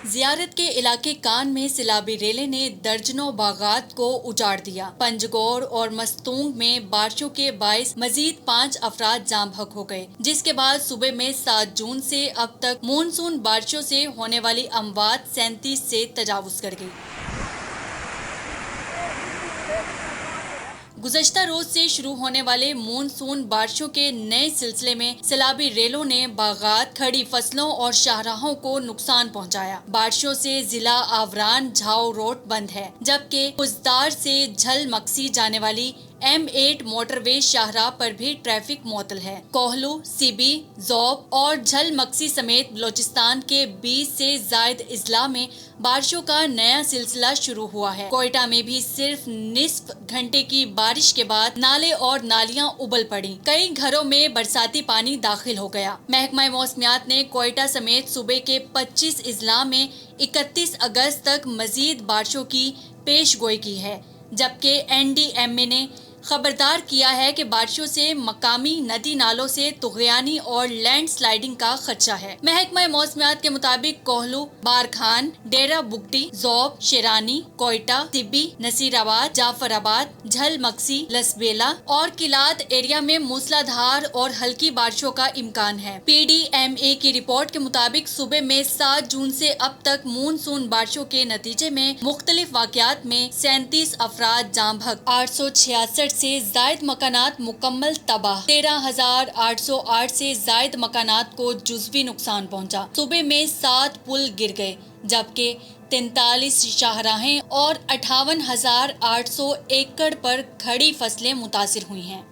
زیارت کے علاقے کان میں سیلابی ریلے نے درجنوں باغات کو اجاڑ دیا۔ پنجگور اور مستونگ میں بارشوں کے باعث مزید 5 افراد جاں بحق ہو گئے، جس کے بعد صوبے میں 7 جون سے اب تک مونسون بارشوں سے ہونے والی اموات 37 سے تجاوز کر گئی۔ گزشتہ روز سے شروع ہونے والے مونسون بارشوں کے نئے سلسلے میں سیلابی ریلوں نے باغات، کھڑی فصلوں اور شاہراہوں کو نقصان پہنچایا۔ بارشوں سے ضلع آوران جھاؤ روڈ بند ہے، جبکہ پزدار سے جھل مکسی جانے والی M8 موٹر وے شاہراہ پر بھی ٹریفک معطل ہے۔ کوہلو، سیبی، ذوب اور جھل مکسی سمیت بلوچستان کے 20 سے زائد اضلاع میں بارشوں کا نیا سلسلہ شروع ہوا ہے۔ کوئٹہ میں بھی صرف نصف گھنٹے کی بارش کے بعد نالے اور نالیاں ابل پڑیں۔ کئی گھروں میں برساتی پانی داخل ہو گیا۔ محکمہ موسمیات نے کوئٹہ سمیت صوبے کے 25 اضلاع میں 31 اگست تک مزید بارشوں کی پیش گوئی کی ہے، جبکہ NDMA نے خبردار کیا ہے کہ بارشوں سے مقامی ندی نالوں سے طغیانی اور لینڈ سلائیڈنگ کا خدشہ ہے۔ محکمہ موسمیات کے مطابق کوہلو، بارکھان، ڈیرہ بگٹی، ذوب، شیرانی، کوئٹہ، سیبی، نصیر آباد، جعفر آباد، جھل مکسی، لسبیلا اور کلاد ایریا میں موسلادھار اور ہلکی بارشوں کا امکان ہے۔ PDMA کی رپورٹ کے مطابق صوبے میں 7 جون سے اب تک مونسون بارشوں کے نتیجے میں مختلف واقعات میں 37 افراد جاں بحق، 866 سے زائد مکانات مکمل تباہ، 13,808 سے زائد مکانات کو جزوی نقصان پہنچا۔ صوبے میں 7 پل گر گئے، جبکہ 43 شاہراہیں اور 58,800 ایکڑ پر کھڑی فصلیں متاثر ہوئی ہیں۔